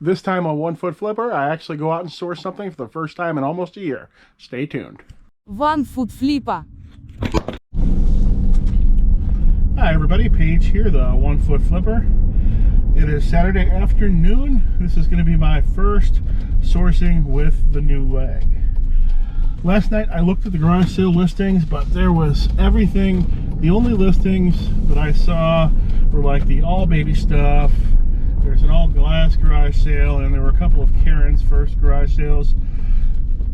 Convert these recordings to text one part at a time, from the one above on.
This time on One Foot Flipper, I actually go out and source something for the first time in almost a year. Stay tuned. One Foot Flipper. Hi everybody, Paige here, the One Foot Flipper. It is Saturday afternoon. This is going to be my first sourcing with the new leg. Last night I looked at the garage sale listings, but there was everything. The only listings that I saw were like the all baby stuff. There's an all glass garage sale, and there were a couple of Karen's first garage sales.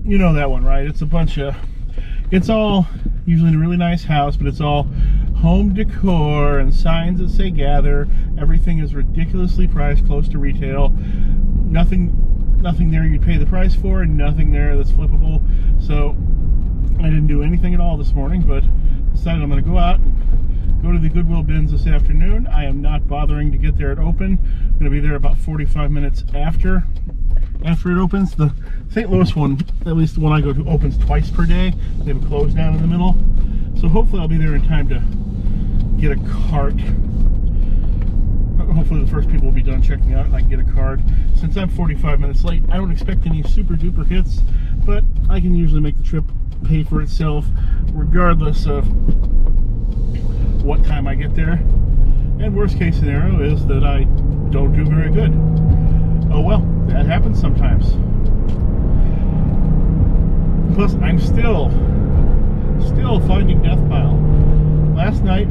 You know that one, right? It's a bunch of, it's all usually in a really nice house, but it's all home decor and signs that say gather. Everything is ridiculously priced, close to retail. Nothing there you'd pay the price for, and nothing there that's flippable. So I didn't do anything at all this morning, but decided I'm going to go out and go to the Goodwill bins this afternoon. I am not bothering to get there at open. I'm going to be there about 45 minutes after it opens. The St. Louis one, at least the one I go to, opens twice per day. They have a close down in the middle. So hopefully I'll be there in time to get a cart. Hopefully the first people will be done checking out and I can get a card. Since I'm 45 minutes late, I don't expect any super duper hits, but I can usually make the trip pay for itself regardless of what time I get there. And worst case scenario is that I don't do very good. Oh well, that happens sometimes. Plus, I'm still finding death pile. Last night,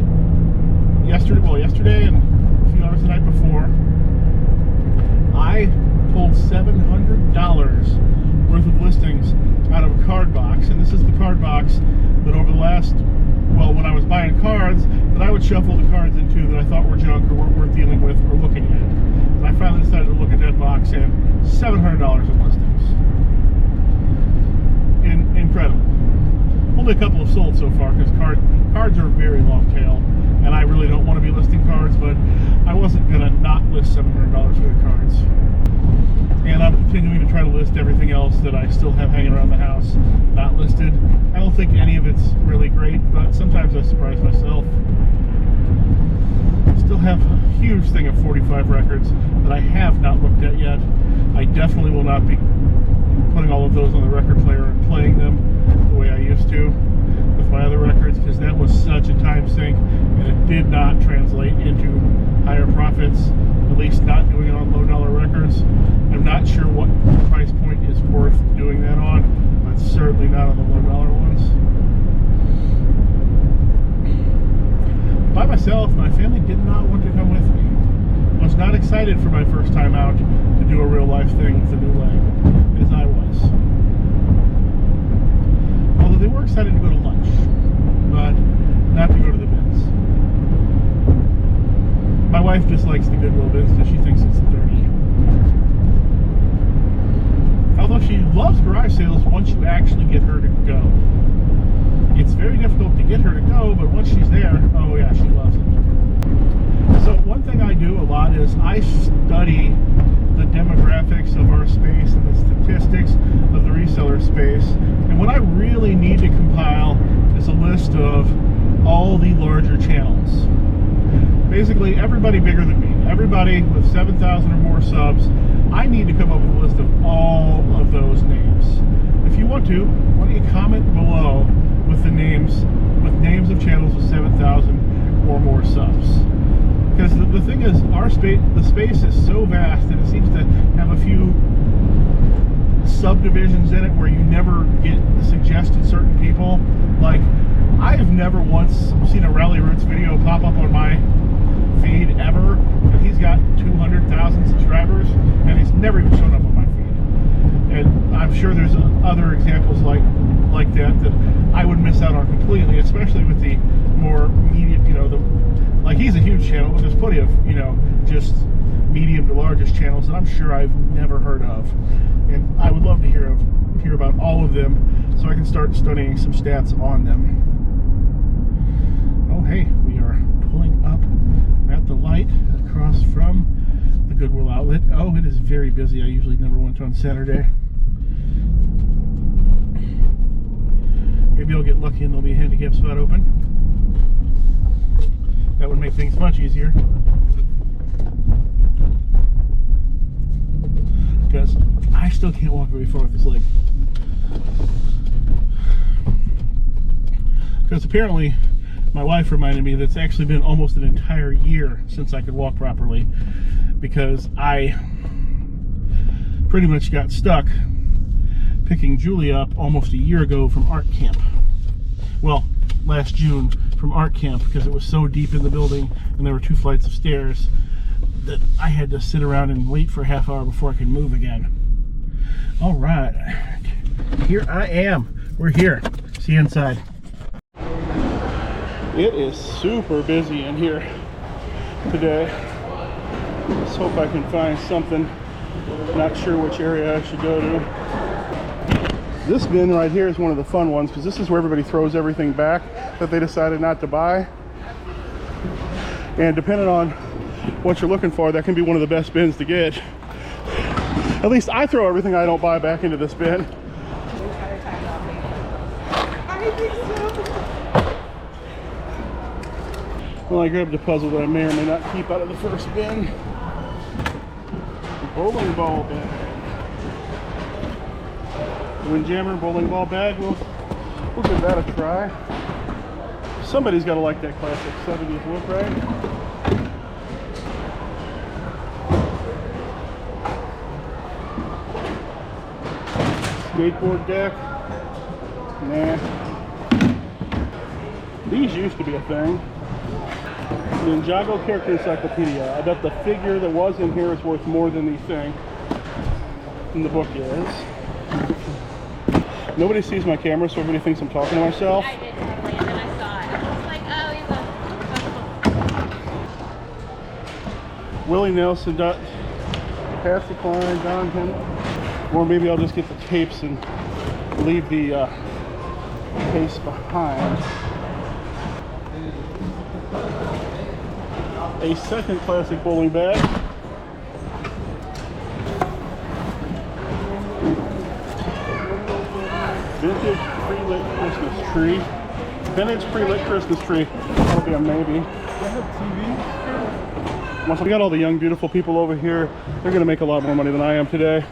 yesterday and a few hours the night before, I pulled $700 worth of listings out of a card box, and this is the card box that over the last, well, when I was buying cards, that I would shuffle the cards into that I thought were junk or weren't worth dealing with or looking at. And I finally decided to look at that box, and $700 of listings. Incredible. Only a couple have sold so far because cards are very long tail, and I really don't want to be listing cards, but I wasn't going to not list $700 worth of cards. And I'm continuing to try to list everything else that I still have hanging around the house, not listed. I don't think any of it's really great, but sometimes I surprise myself. I still have a huge thing of 45 records that I have not looked at yet. I definitely will not be putting all of those on the record player and playing them the way I used to with my other records, because that was such a time sink and it did not translate into higher profits, at least not doing it on low dollar records. I'm not sure what price point is worth doing that on, but certainly not on the low dollar ones. By myself, my family did not want to come with me. I was not excited for my first time out to do a real life thing with the new leg, as I was. Although they were excited to go to lunch, but not to go to the bins. My wife dislikes the Goodwill bins because she thinks it's dirty. Although she loves garage sales once you actually get her to go. It's very difficult to get her to go, but once she's there, oh yeah, she loves it. So one thing I do a lot is I study the demographics of our space and the statistics of the reseller space. And what I really need to compile is a list of all the larger channels. Basically, everybody bigger than me, everybody with 7,000 or more subs, I need to come up with a list of all of those names. If you want to, why don't you comment below with the names of channels with 7,000 or more subs? Because the thing is, the space is so vast, and it seems to have a few subdivisions in it where you never get suggested certain people. Like, I have never once seen a Rally Roots video pop up on my feed ever, and he's got 200,000 subscribers, and he's never even shown up on my feed. And I'm sure there's other examples like that I would miss out on completely, especially with the more medium, like he's a huge channel, but there's plenty of, just medium to largest channels that I'm sure I've never heard of. And I would love to hear about all of them so I can start studying some stats on them. Oh, hey, we are pulling up at the light across from the Goodwill outlet. Oh, it is very busy. I usually never went on Saturday. Maybe I'll get lucky and there'll be a handicap spot open. That would make things much easier. because I still can't walk very far with this leg. Because apparently my wife reminded me that it's actually been almost an entire year since I could walk properly, because I pretty much got stuck picking Julie up almost a year ago from art camp. Well, last June from art camp, because it was so deep in the building and there were 2 flights of stairs that I had to sit around and wait for a half hour before I could move again. All right, here I am. We're here. See you inside. It is super busy in here today. Let's hope I can find something. Not sure which area I should go to. This bin right here is one of the fun ones, because this is where everybody throws everything back that they decided not to buy. And depending on what you're looking for, that can be one of the best bins to get. At least I throw everything I don't buy back into this bin. Well, I grabbed a puzzle that I may or may not keep out of the first bin. The bowling ball bag. The Windjammer bowling ball bag. We'll give that a try. Somebody's got to like that classic 70s look, right? Skateboard deck. Nah. These used to be a thing. The Ninjago Character Encyclopedia. I bet the figure that was in here is worth more than the thing in the book is. Nobody sees my camera, so everybody thinks I'm talking to myself. I did totally, and then I saw it. I was like, oh, he's a... Willie Nelson, Patsy Cline, Don Henry. Or maybe I'll just get the tapes and leave the case behind. A second classic bowling bag. Vintage pre-lit Christmas tree. Vintage pre-lit Christmas tree. That'll be a maybe. Once we got all the young, beautiful people over here, they're gonna make a lot more money than I am today.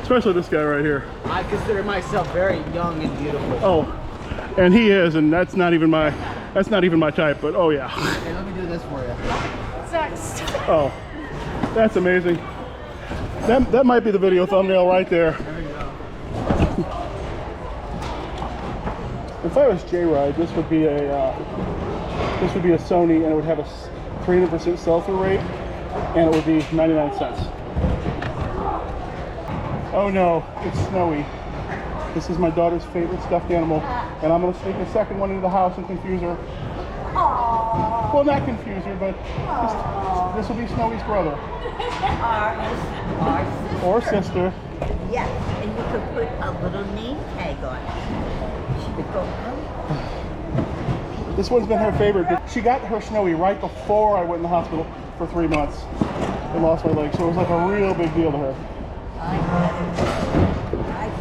Especially this guy right here. I consider myself very young and beautiful. Oh, and he is, and that's not even my type, but oh yeah. Hey, let me do this for you. Next. Oh, that's amazing. That might be the video thumbnail right there. There we go. If I was J-Ride, this would be a Sony, and it would have a 300% sell-through rate, and it would be 99 cents. Oh no, it's snowy. This is my daughter's favorite stuffed animal, and I'm going to sneak a second one into the house and confuse her. Aww. Well, not confuse her, but this will be Snowy's brother. Our Or sister. yes, and you could put a little name tag on it. She could go, oh. This one's been her favorite. She got her Snowy right before I went in the hospital for 3 months and lost my leg, so it was like a real big deal to her. I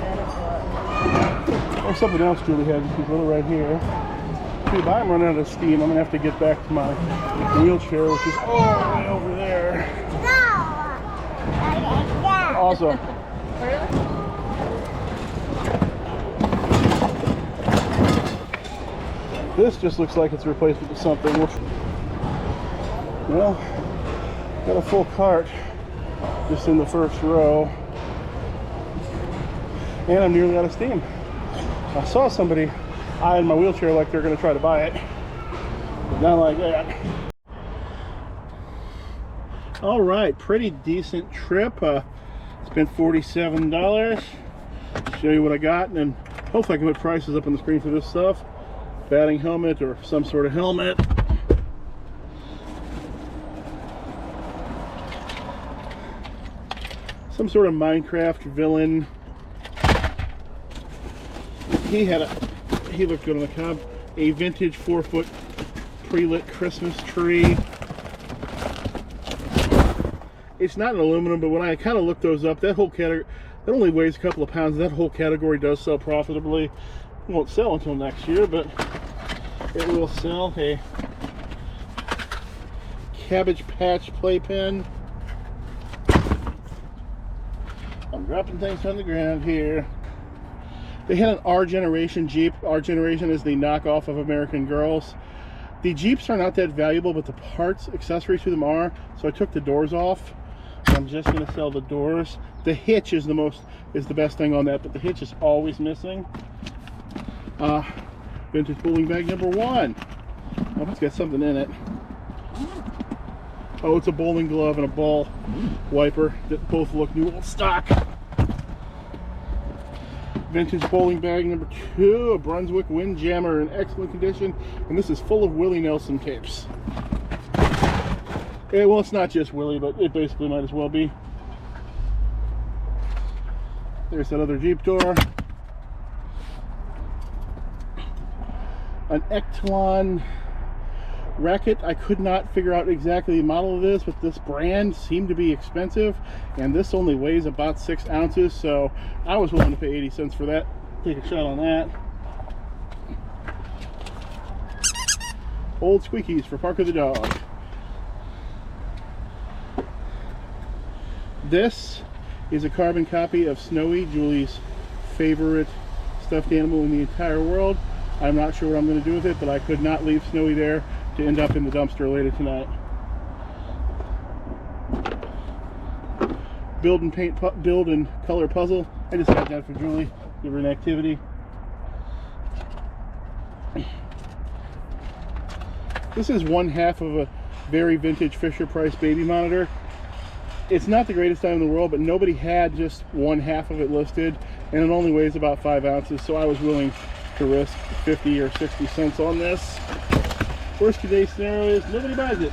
bet it was. Or something else Julie had. She's little right here. Dude, I'm running out of steam. I'm gonna have to get back to my wheelchair, which is all the way over there. Awesome. This just looks like it's a replacement for something. Well, got a full cart just in the first row, and I'm nearly out of steam. I saw somebody eyeing my wheelchair like they're going to try to buy it, but not like that. All right, pretty decent trip. Spent $47. Show you what I got, and then hopefully I can put prices up on the screen for this stuff. Batting helmet or some sort of helmet. Some sort of Minecraft villain. He looked good on the cob. A vintage 4-foot pre-lit Christmas tree. It's not an aluminum, but when I kind of looked those up, that whole category, that only weighs a couple of pounds. That whole category does sell profitably. It won't sell until next year, but it will sell. A Cabbage Patch playpen. I'm dropping things on the ground here. They had an R Generation Jeep. R Generation is the knockoff of American Girls. The Jeeps are not that valuable, but the parts, accessories to them are. So I took the doors off. I'm just going to sell the doors. The hitch is the best thing on that, but the hitch is always missing. Vintage bowling bag number 1. Oh, it's got something in it. Oh, it's a bowling glove and a ball wiper that both look new old stock. Vintage bowling bag number 2, a Brunswick Windjammer in excellent condition, and this is full of Willie Nelson tapes. Yeah, well, it's not just Willie, but it basically might as well be. There's that other Jeep door. An Echelon racket. I could not figure out exactly the model of this, but this brand seemed to be expensive, and this only weighs about 6 ounces, so I was willing to pay 80 cents for that. Take a shot on that. Old squeakies for Parker the dog. This is a carbon copy of Snowy, Julie's favorite stuffed animal in the entire world. I'm not sure what I'm going to do with it, but I could not leave Snowy there to end up in the dumpster later tonight. Build and color puzzle. I just got that for Julie. Give her an activity. This is 1/2 of a very vintage Fisher-Price baby monitor. It's not the greatest item in the world, but nobody had just 1/2 of it listed, and it only weighs about 5 ounces, so I was willing to risk 50 or 60 cents on this. Worst case scenario is nobody buys it.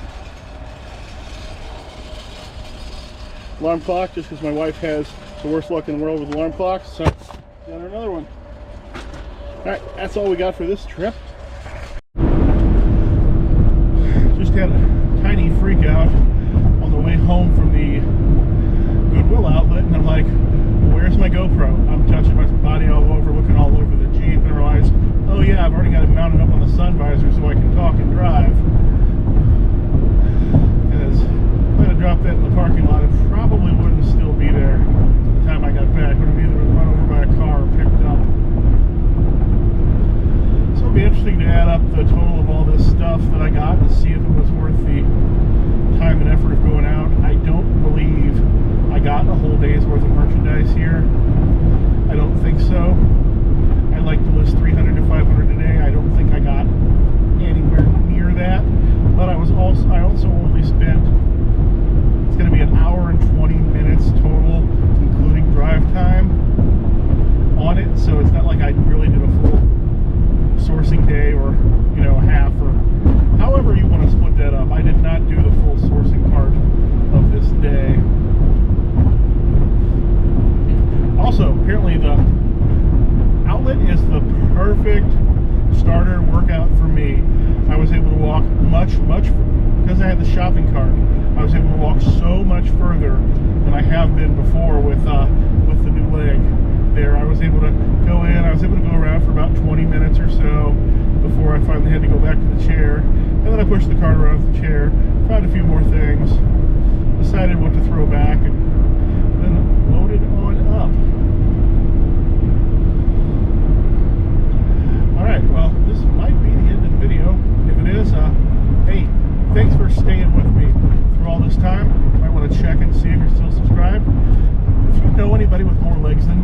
Alarm clock, just because my wife has the worst luck in the world with alarm clocks, so got her another one. Alright, that's all we got for this trip. Just had a tiny freak out on the way home from the Goodwill outlet, and I'm like, where's my GoPro? I'm touching my body all over, looking all over the Jeep, and I realized, oh yeah, I've already got it mounted up on the sun visor so I can talk and drive. Because if I had dropped that in the parking lot, it probably wouldn't still be there by the time I got back. It would have either been run over by a car or picked up. So it'll be interesting to add up the total of all this stuff that I got and see if it was worth the time and effort of going out. I don't believe I got a whole day's worth of merchandise here. I don't think so. I like to list 300 to 500 a day. I don't think I got anywhere near that. But I also only spent, it's going to be an hour and 20 minutes total, including drive time on it. So it's not like I really did a full sourcing day or, you know, half or however you want to split that up. I did not do the full sourcing part of this day. Also, apparently the outlet is the perfect starter workout for me. I was able to walk much, because I had the shopping cart, I was able to walk so much further than I have been before with the new leg there. I was able to go in, I was able to go around for about 20 minutes or so before I finally had to go back to the chair. And then I pushed the cart around with the chair, found a few more things, decided what to throw back, and then loaded on up. Alright, well, this might be the end of the video. If it is, hey, thanks for staying with me through all this time. You might want to check and see if you're still subscribed. If you know anybody with more legs than